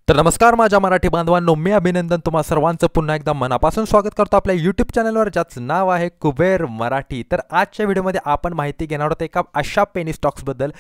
तर नमस्कार माझ्या मराठी बांधवांनो, मी अभिनंदन तुम्हा सर्वांचं पुन्हा एकदा मनापासून स्वागत करतो आपल्या यूट्यूब चॅनलवर, ज्याचं नाव आहे कुबेर मराठी। तर आजच्या व्हिडिओमध्ये आपण माहिती घेणार आहोत एका अशा पेनी स्टॉक्सबद्दल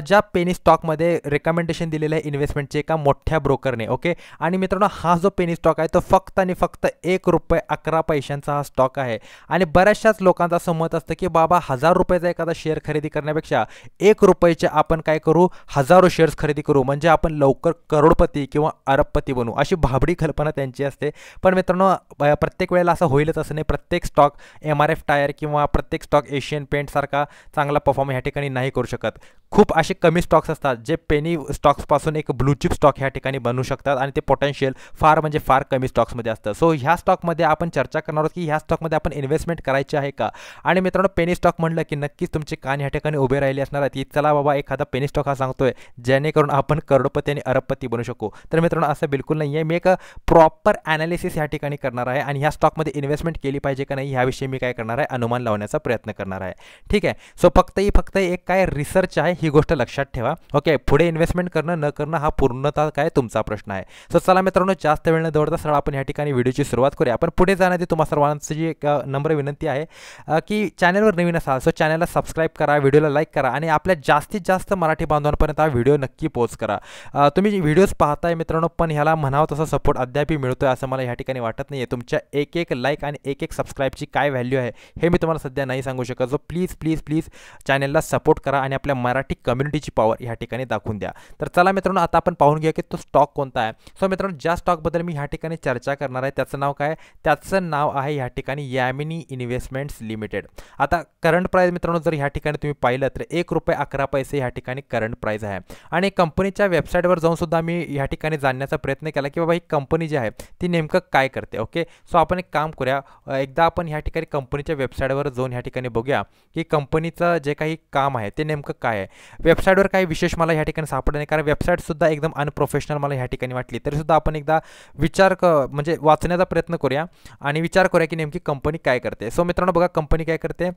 ज्या पेनी स्टॉकमध्ये रेकमेंडेशन दिलेलं आहे इन्व्हेस्टमेंटचे एका मोठ्या ब्रोकरने। ओके, आणि मित्रांनो हा जो पेनी स्टॉक आहे तो फक्त आणि फक्त ₹1.11 हा स्टॉक आहे। आणि बऱ्याचशाच लोकांचं असं मत असतं की बाबा 1000 रुपयाचा एखादा शेअर खरेदी करण्यापेक्षा ₹1 आपण काय करू, हजारो शेअर्स खरेदी करू, म्हणजे आपण लवकर करोडपती किंवा अरबपती बनू, अशी भाबडी कल्पना त्यांची असते। पण मित्रांनो प्रत्येक वेळेला असं होईलच असं नाही। प्रत्येक स्टॉक MRF टायर किंवा प्रत्येक स्टॉक एशियन पेंट सारखा चांगला परफॉर्म ह्या ठिकाणी नाही करू शकत। खूप असे कमी स्टॉक्स असतात जे पेनी स्टॉक्सपासून एक ब्लू चिप स्टॉक ह्या ठिकाणी बनू शकतात आणि ते पोटेन्शियल फार म्हणजे फार कमी स्टॉक्समध्ये असतं। सो ह्या स्टॉकमध्ये आपण चर्चा करणार आहोत की ह्या स्टॉकमध्ये आपण इन्व्हेस्टमेंट करायची आहे का। आणि मित्रांनो पेनी स्टॉक म्हणलं की नक्कीच तुमचे कान ह्या ठिकाणी उभे राहिले असणार आहेत की चला बाबा एखादा पेनी स्टॉक हा सांगतोय जेणेकरून आपण करोडपती आणि अरबपती बनू शकू। तर मित्रांनो असं बिलकुल नाही आहे। मी एक प्रॉपर ॲनालिसिस ह्या ठिकाणी करणार आहे आणि ह्या स्टॉकमध्ये इन्व्हेस्टमेंट केली पाहिजे का नाही ह्याविषयी मी काय करणार आहे, अनुमान लावण्याचा प्रयत्न करणार आहे। ठीक आहे, सो फक्त एक काय रिसर्च आहे ही गोष्ट लक्षात ठेवा। ओके, पुढे इन्व्हेस्टमेंट करणं न करणं हा पूर्णतः काय तुमचा प्रश्न आहे। सो चला मित्रांनो जास्त वेळ न दौडता सरळ आपण ह्या ठिकाणी व्हिडिओची सुरुवात करूया। आपण पुढे जाण्याआधी तुम्हा सर्वांची एक नम्र विनंती आहे की चॅनलवर नवीन असाल सो चॅनलला सबस्क्राईब करा, व्हिडिओला लाईक करा आणि आपल्या जास्तीत जास्त मराठी बांधवांपर्यंत हा व्हिडिओ नक्की पोच करा। तुम्ही व्हिडिओज पाहताय मित्रांनो, पण ह्याला म्हणावं तसा सपोर्ट अद्याप मिळतोय असं मला ह्या ठिकाणी वाटत नाही आहे। तुमच्या एक लाईक आणि एक सबस्क्राईबची काय व्हॅल्यू आहे हे मी तुम्हाला सध्या नाही सांगू शकत। सो प्लीज चॅनलला सपोर्ट करा आणि आपल्या मराठी कम्युनिटीची पॉवर ह्या ठिकाणी दाखवून द्या। तर चला मित्रांनो आता आपण पाहून घेऊया की तो स्टॉक कोणता आहे। सो मित्रांनो ज्या स्टॉकबद्दल मी ह्या ठिकाणी चर्चा करणार आहे त्याचं नाव काय, त्याचं नाव आहे ह्या ठिकाणी यामिनी इन्व्हेस्टमेंट्स लिमिटेड। आता करंट प्राइस मित्रांनो जर ह्या ठिकाणी तुम्ही पाहिलं तर ₹1.11 ह्या ठिकाणी करंट प्राइस आहे। आणि कंपनीच्या वेबसाईटवर जाऊन सुद्धा मी ह्या ठिकाणी जाणण्याचा प्रयत्न केला की बाबा ही कंपनी जी आहे ती नेमकं काय करते। ओके, सो आपण एक काम करूया, एकदा आपण ह्या ठिकाणी कंपनीच्या वेबसाईटवर जाऊन ह्या ठिकाणी बघूया की कंपनीचं जे काही काम आहे ते नेमकं काय आहे। वेबसाईटवर काही विशेष मला ह्या ठिकाणी सापडलं नाही, कारण वेबसाईटसुद्धा एकदम अनप्रोफेशनल मला ह्या ठिकाणी वाटली। तरीसुद्धा आपण एकदा म्हणजे वाचण्याचा प्रयत्न करूया आणि विचार करूया की नेमकी कंपनी काय करते। सो मित्रांनो बघा कंपनी काय करते,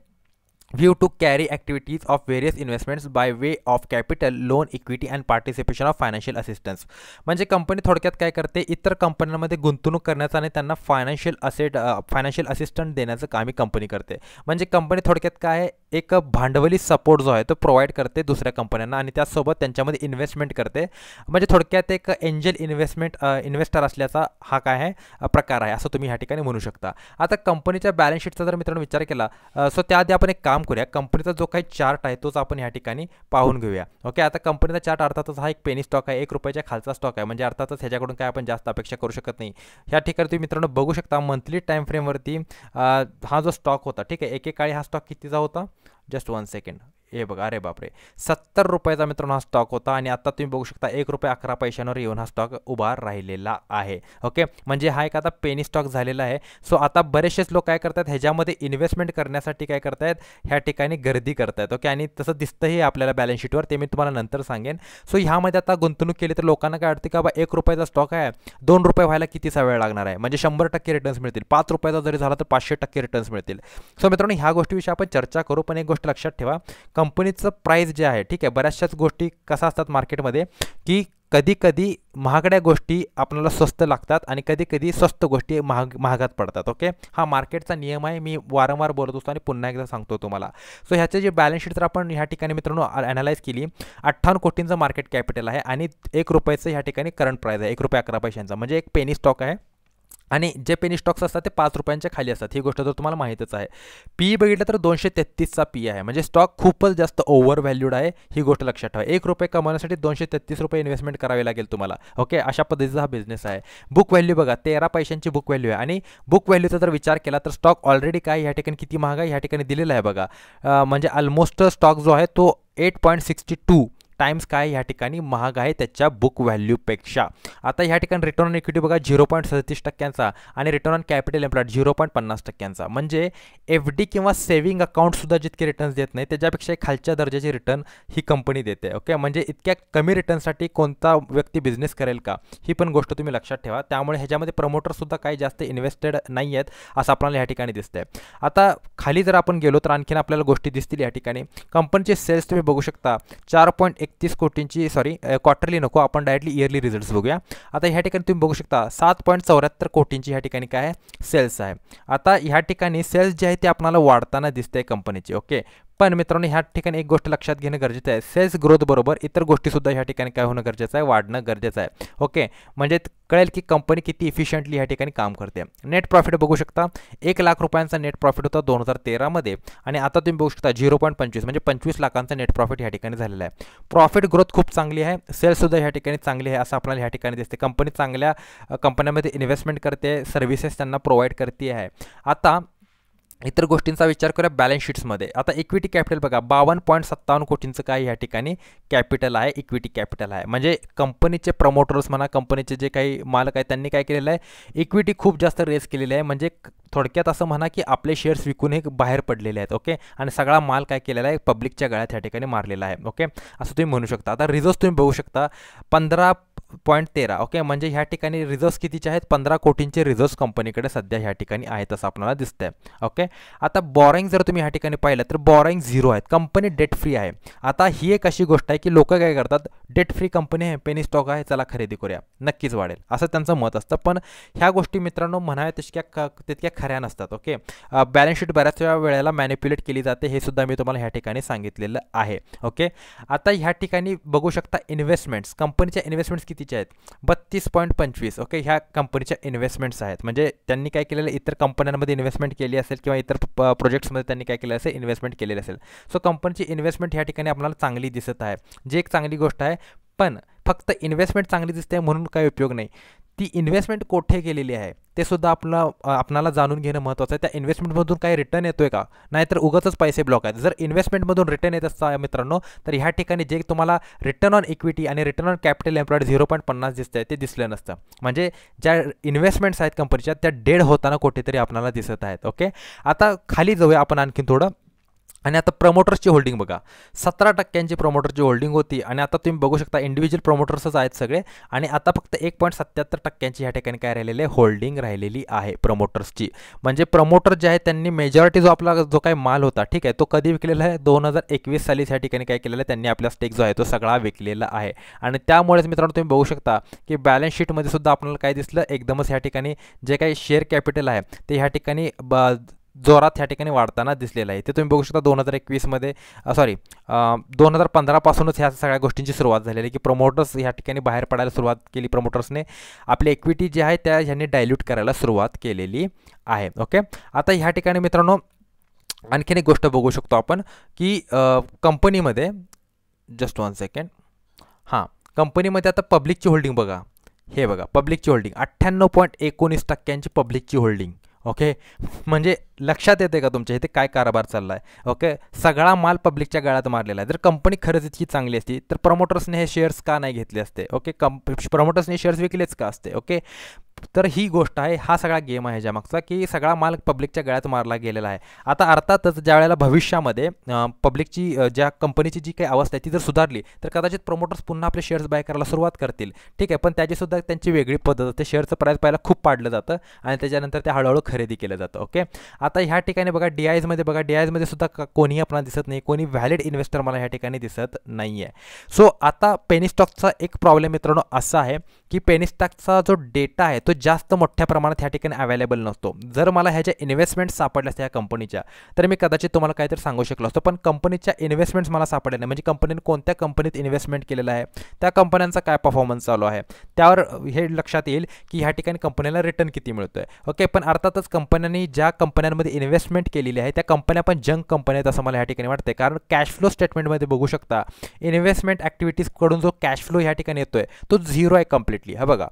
view to carry activities of various investments by way of capital, loan, equity and participation of financial assistance. म्हणजे कंपनी थोडक्यात काय करते, इतर कंपन्यांमध्ये गुंतवणूक करण्याचं आणि त्यांना फायनान्शियल असिस्टंट देण्याचं काम ही कंपनी करते। म्हणजे कंपनी थोडक्यात काय आहे, एक भांडवली सपोर्ट जो आहे तो प्रोव्हाइड करते दुसऱ्या कंपन्यांना आणि त्यासोबत त्यांच्यामध्ये इन्व्हेस्टमेंट करते। म्हणजे थोडक्यात एक एंजल इन्व्हेस्टर असल्याचा हा काय आहे प्रकार आहे असं तुम्ही ह्या ठिकाणी म्हणू शकता। आता कंपनीच्या बॅलन्स शीटचा जर मित्रांनो विचार केला सो त्याआधी आपण एक काम करूया, कंपनीचा जो काही चार्ट आहे तोच आपण ह्या ठिकाणी पाहून घेऊया। ओके, आता कंपनीचा चार्ट अर्थातच हा एक पेनी स्टॉक आहे, ₹1 खालचा स्टॉक आहे, म्हणजे अर्थातच ह्याच्याकडून काय आपण जास्त अपेक्षा करू शकत नाही। ह्या ठिकाणी तुम्ही मित्रांनो बघू शकता मंथली टाइम फ्रेमवरती हा जो स्टॉक होता, ठीक आहे, एकेकाळी हा स्टॉक कितीचा होता, जस्ट 1 सेकंड, हे बघा, अरे बापरे, ₹70 मित्रांनो हा स्टॉक होता आणि आता तुम्ही बघू शकता ₹1.11 येऊन हा स्टॉक उभा राहिलेला आहे। ओके, म्हणजे हा एक आता पेनी स्टॉक झालेला आहे। सो आता बरेचसेच लोक काय करतात, ह्याच्यामध्ये इन्व्हेस्टमेंट करण्यासाठी काय करतायत, ह्या ठिकाणी गर्दी करतायत। ओके, आणि तसं दिसतंही आपल्याला बॅलन्स शीटवर, ते मी तुम्हाला नंतर सांगेन। सो ह्यामध्ये आता गुंतवणूक केली तर लोकांना काय वाटते का बा ₹1 स्टॉक आहे, ₹2 व्हायला कितीचा वेळ लागणार आहे, म्हणजे 100% रिटर्न्स मिळतील। ₹5 जरी झाला तर 500% रिटर्न्स मिळतील। सो मित्रांनो ह्या गोष्टीविषयी आपण चर्चा करू, पण एक गोष्ट लक्षात ठेवा, कंपनीचं प्राइस जे आहे, ठीक आहे, बऱ्याचशाच गोष्टी कसा असतात मार्केटमध्ये की कधी महागड्या गोष्टी आपल्याला स्वस्त लागतात आणि कधी स्वस्त गोष्टी महागात पडतात। ओके, हा मार्केटचा नियम आहे, मी वारंवार बोलत असतो आणि पुन्हा एकदा सांगतो तुम्हाला। सो ह्याचे जे बॅलन्स शीट जर आपण ह्या ठिकाणी मित्रांनो ॲनालाइज केली, 58 कोटींचं मार्केट कॅपिटल आहे आणि ₹1 ह्या ठिकाणी करंट प्राइस आहे, ₹1.11, म्हणजे एक पेनी स्टॉक आहे। आणि जे पेनी स्टॉक्स असतात ते ₹5 खाली असतात, ही गोष्ट तर तुम्हाला माहीतच आहे। पी बघितलं तर 233चा पी आहे, म्हणजे स्टॉक खूपच जास्त ओव्हर व्हॅल्यूड आहे, ही गोष्ट लक्षात ठेवा। ₹1 कमवण्यासाठी ₹233 इन्व्हेस्टमेंट करावी लागेल तुम्हाला। ओके, अशा पद्धतीचा हा बिझनेस आहे। बुक व्हॅल्यू बघा, 13 पैशांची बुक व्हॅल्यू आहे आणि बुक व्हॅल्यूचा जर विचार केला तर स्टॉक ऑलरेडी काय ह्या ठिकाणी किती महाग आहे ह्या ठिकाणी दिलेला आहे बघा, म्हणजे ऑलमोस्ट स्टॉक जो आहे तो 8.62 टाइम्स काय ह्या ठिकाणी महाग आहे त्याच्या बुक व्हॅल्यूपेक्षा। आता ह्या ठिकाणी रिटर्न ऑन इक्विटी बघा 0.37% आणि रिटर्न ऑन कॅपिटल एम्प्लॉयड 0.50%, म्हणजे FD किंवा सेव्हिंग अकाउंटसुद्धा जितके रिटर्न्स देत नाही त्याच्यापेक्षा खालच्या दर्जाचे रिटर्न ही कंपनी देते। ओके, म्हणजे इतक्या कमी रिटर्नसाठी कोणता व्यक्ती बिझनेस करेल का, ही पण गोष्ट तुम्ही लक्षात ठेवा। त्यामुळे ह्याच्यामध्ये प्रमोटरसुद्धा काही जास्त इन्व्हेस्टेड नाही आहेत असं आपल्याला ह्या ठिकाणी दिसतंय। आता खाली जर आपण गेलो तर आणखीन आपल्याला गोष्टी दिसतील। या ठिकाणी कंपनीचे सेल्स तुम्ही बघू शकता 4.31 31 कोटींची, सॉरी क्वार्टरली नको, आपण डायरेक्टली इयरली रिझल्ट्स बघूया. आता ह्या ठिकाणी तुम्ही बघू शकता 7.74 कोटींची ह्या ठिकाणी काय आहे सेल्स आहे. आता ह्या ठिकाणी सेल्स जे आहे ते आपल्याला वाढताना दिसते कंपनीची. ओके, पण मित्रांनो ह्या ठिकाणी एक गोष्ट लक्षात घेणं गरजेचं आहे, सेल्स ग्रोथ बरोबर इतर गोष्टीसुद्धा ह्या ठिकाणी काय होणं गरजेचं आहे, वाढणं गरजेचं आहे. ओके, म्हणजे कळेल की कंपनी किती इफिशियंटली ह्या ठिकाणी काम करते. नेट प्रॉफिट बघू शकता 1 लाख रुपयांचा नेट प्रॉफिट होता 2013 मध्ये आणि आता तुम्ही बघू शकता 0.25 म्हणजे 25 लाखांचा नेट प्रॉफिट ह्या ठिकाणी झालेला आहे. प्रॉफिट ग्रोथ खूप चांगली आहे, सेल्ससुद्धा ह्या ठिकाणी चांगली आहे असं आपल्याला ह्या ठिकाणी दिसते. कंपनी चांगल्या कंपन्यांमध्ये इन्व्हेस्टमेंट करते, सर्व्हिसेस त्यांना प्रोव्हाइड करते आहे. आता इतर गोष्टींचा विचार करूया बॅलन्स शीट्समध्ये. आता इक्विटी कॅपिटल बघा 52.57 कोटींचं काय ह्या ठिकाणी कॅपिटल आहे, इक्विटी कॅपिटल आहे. म्हणजे कंपनीचे प्रमोटर्स म्हणा, कंपनीचे जे काही मालक आहेत त्यांनी काय केलेलं आहे, इक्विटी खूप जास्त रेस केलेली आहे. म्हणजे थोडक्यात असं म्हणा की आपले शेअर्स विकून हे बाहेर पडलेले आहेत. ओके, आणि सगळा माल काय केलेला आहे, पब्लिकच्या गळ्यात ह्या ठिकाणी मारलेला आहे. ओके, असं तुम्ही म्हणू शकता. आता रिझर्व्स तुम्ही बघू शकता 15.13. ओके, म्हणजे ह्या ठिकाणी रिझर्व्स कितीचे आहेत, 15 कोटींचे रिझर्व्स कंपनीकडे सध्या ह्या ठिकाणी आहेत असं आपल्याला दिसतंय. ओके, आता बॉरोइंग जर तुम्ही ह्या ठिकाणी पाहिलं तर बॉरोइंग 0 आहेत, कंपनी डेट फ्री आहे. आता ही एक अशी गोष्ट आहे की लोक काय करतात, डेट फ्री कंपनी आहे, पेनी स्टॉक आहे, चला खरेदी करूया, नक्कीच वाढेल असं त्यांचं मत असतं. पण ह्या गोष्टी मित्रांनो म्हणाव्या तितक्या खऱ्या नसतात. ओके, बॅलन्स शीट बऱ्याच वेळेला मॅनिप्युलेट केली जाते, हे सुद्धा मी तुम्हाला ह्या ठिकाणी सांगितलेलं आहे. ओके, आता ह्या ठिकाणी बघू शकता इन्व्हेस्टमेंट्स, कंपनीच्या इन्व्हेस्टमेंट्स कितीच्या आहेत, 32.25. ओके, ह्या कंपनीच्या इन्व्हेस्टमेंट्स आहेत. म्हणजे त्यांनी काय केलेलं, इतर कंपन्यांमध्ये इन्व्हेस्टमेंट केली असेल किंवा इतर प्रोजेक्ट्समध्ये त्यांनी काय केलं असेल, इन्व्हेस्टमेंट केलेली असेल. सो कंपनीची इन्व्हेस्टमेंट ह्या ठिकाणी आपल्याला चांगली दिसत आहे, जी एक चांगली गोष्ट आहे. पण फक्त इन्व्हेस्टमेंट चांगली दिसते म्हणून काही उपयोग नाही, ती इन्व्हेस्टमेंट कोठे केलेली आहे ते सुद्धा आपल्याला जाणून घेणं महत्त्वाचं आहे. त्या इन्व्हेस्टमेंटमधून काही रिटर्न येतोय का, नाहीतर उगाचच पैसे ब्लॉक आहेत. जर इन्व्हेस्टमेंटमधून रिटर्न येत असता मित्रांनो, तर ह्या ठिकाणी जे तुम्हाला रिटर्न ऑन इक्विटी आणि रिटर्न ऑन कॅपिटल एम्प्लॉईड 0.50 दिसतंय ते दिसलं नसतं. म्हणजे ज्या इन्व्हेस्टमेंट्स आहेत कंपनीच्या त्या डेड होताना कुठेतरी आपल्याला दिसत आहेत. ओके, आता खाली जाऊया आपण आणखीन थोडं. आणि आता प्रमोटर्सची होल्डिंग बघा 17% प्रमोटरची होल्डिंग होती आणि आता तुम्ही बघू शकता इंडिव्हिज्युअल प्रमोटर्सच आहेत सगळे आणि आता फक्त 1.77% ह्या ठिकाणी काय राहिलेले होल्डिंग राहिलेली आहे प्रमोटर्सची. म्हणजे प्रमोटर जे आहे त्यांनी मेजॉरिटी जो काही माल होता ठीक आहे तो कधी विकलेला आहे 2021 साली ह्या ठिकाणी काय केलेलं आहे त्यांनी आपला स्टेक जो आहे तो सगळा विकलेला आहे. आणि त्यामुळेच मित्रांनो तुम्ही बघू शकता की बॅलन्स शीटमध्ये सुद्धा आपल्याला काय दिसलं एकदमच ह्या ठिकाणी जे काही शेअर कॅपिटल आहे ते ह्या ठिकाणी जोरात ह्या ठिकाणी वाढताना दिसलेलं आहे. ते तुम्ही बघू शकता 2021मध्ये 2015 पासूनच ह्या सगळ्या गोष्टींची सुरुवात झालेली आहे की प्रमोटर्स ह्या ठिकाणी बाहेर पडायला सुरुवात केली. प्रमोटर्सने आपली इक्विटी जी आहे त्या ह्यांनी डायल्यूट करायला सुरुवात केलेली आहे. ओके, आता ह्या ठिकाणी मित्रांनो आणखीन एक गोष्ट बघू शकतो आपण की कंपनीमध्ये जस्ट 1 सेकंड हां कंपनीमध्ये आता पब्लिकची होल्डिंग बघा, हे बघा पब्लिकची होल्डिंग 98.19% पब्लिकची होल्डिंग. ओके, म्हणजे लक्षात येते का तुमच्या इथे काय कारभार चालला आहे. ओके, सगळा माल पब्लिकच्या गळ्यात मारलेला आहे. जर कंपनी खरंच इतकी चांगली असती तर प्रमोटर्सने हे शेअर्स का नाही घेतले असते. ओके, प्रमोटर्सने शेअर्स विकलेच का असते. ओके, तर ही गोष्ट आहे, हा सगळा गेम आहे ज्यामागचा की सगळा माल पब्लिकच्या गळ्यात मारला गेलेला आहे. आता अर्थातच ज्या वेळेला भविष्यामध्ये पब्लिकची ज्या कंपनीची जी काही अवस्था आहे ती जर सुधारली तर कदाचित प्रमोटर्स पुन्हा आपले शेअर्स बाय करायला सुरुवात करतील. ठीक आहे, पण त्याचीसुद्धा त्यांची वेगळी पद्धत असते. शेअरचं प्राईस पहिला खूप पाडलं जातं आणि त्याच्यानंतर ते हळूहळू खरेदी केलं जातं. ओके, आता ह्या ठिकाणी बघा DISमध्ये बघा DISमध्ये सुद्धा कोणीही आपल्याला दिसत नाही, कोणी व्हॅलिड इन्व्हेस्टर मला ह्या ठिकाणी दिसत नाही आहे. सो आता पेनी स्टॉकचा एक प्रॉब्लेम मित्रांनो असा आहे की पेनी स्टॉकचा जो डेटा आहे तो जास्त मोठ्या प्रमाणात ह्या ठिकाणी अवेलेबल नसतो. जर मला ह्याच्या इन्व्हेस्टमेंट सापडल्या असत्या कंपनीच्या तर मी कदाचित तुम्हाला काहीतरी सांगू शकलो असतो, पण कंपनीच्या इन्व्हेस्टमेंट्स मला सापडल्या नाही. म्हणजे कंपनीने कोणत्या कंपनीत इन्व्हेस्टमेंट केलेलं आहे, त्या कंपन्यांचा काय परफॉर्मन्स चालू आहे, त्यावर हे लक्षात येईल की ह्या ठिकाणी कंपनीला रिटर्न किती मिळतो आहे. ओके, पण अर्थातच कंपन्यांनी ज्या कंपन्यांमध्ये इन्व्हेस्टमेंट केलेली आहे त्या कंपन्या पण जंक कंपन्या आहेत असं मला ह्या ठिकाणी वाटते. कारण कॅश फ्लो स्टेटमेंटमध्ये बघू शकता इन्व्हेस्टमेंट ॲक्टिव्हिटीजकडून जो कॅश फ्लो ह्या ठिकाणी येतोय तो 0 आहे कम्प्लिटली. हा बघा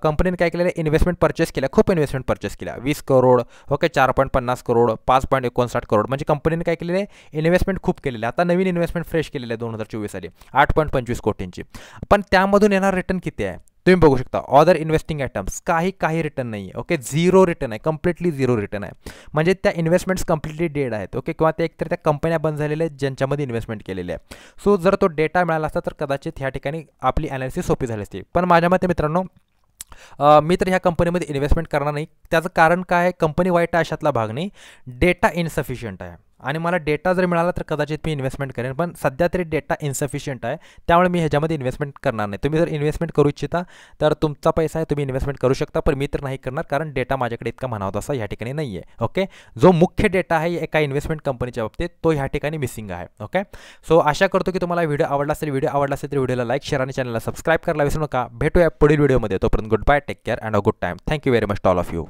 कंपनीने काय केलेलं आहे इन्व्हेस्टमेंट परचेस केल्या, खूप इन्व्हेस्टमेंट परचेस केल्या 20 करोड. ओके, 4.50 करोड, 5.59 करोड. म्हणजे कंपनीने काय केलेलं आहे इन्व्हेस्टमेंट खूप केलेलं आहे. आता नवीन इन्व्हेस्टमेंट फ्रेश केलेलं आहे 2024 साली 8.25 कोटींची. पण त्यामधून येणार रिटर्न किती आहे तुम्ही बघू शकता. ऑदर इन्व्हेस्टिंग आयटम्स काही रिटर्न नाही आहे. ओके, 0 रिटर्न आहे, कम्प्लिटली 0 रिटर्न आहे. म्हणजे त्या इन्व्हेस्टमेंट्स कम्प्लिटली डेड आहेत. ओके, किंवा ते एकतर त्या कंपन्या बंद झालेल्या आहेत ज्यांच्यामध्ये इन्व्हेस्टमेंट केलेली आहे. सो जर तो डेटा मिळाला असता तर कदाचित ह्या ठिकाणी आपली ॲनालिसिस सोपी झाली असती. पण माझ्या मते मित्रांनो मी तर ह्या कंपनीमध्ये इन्व्हेस्टमेंट करणार नाही. त्याचं कारण काय आहे, कंपनी वाईट आहे अशातला भाग नाही, डेटा इनसफिशियंट आहे. आणि मला डेटा जर मिळाला तर कदाचित मी इन्व्हेस्टमेंट करेन, पण सध्या तरी डेटा इन्सफिशियंट आहे, त्यामुळे मी ह्याच्यामध्ये इन्व्हेस्टमेंट करणार नाही. तुम्ही जर इन्व्हेस्टमेंट करू इच्छिता तर तुमचा पैसा आहे, तुम्ही इन्व्हेस्टमेंट करू शकता, पण मी तर नाही करणार, कारण डेटा माझ्याकडे इतका म्हणावा तसा ह्या ठिकाणी नाही आहे. ओके, जो मुख्य डेटा आहे एका इन्व्हेस्टमेंट कंपनीच्या बाबतीत तो ह्या ठिकाणी मिसिंग आहे. ओके, सो आशा करतो की तुम्हाला व्हिडिओ आवडला असेल. व्हिडिओ आवडला असेल तर व्हिडिओला लाईक, शेअर आणि चॅनलला सबस्क्राईब करायला विसरू नका. भेटूया पुढील व्हिडिओमध्ये. तोपर्यंत good bye, take care and a good time. Thank you very much to all of you.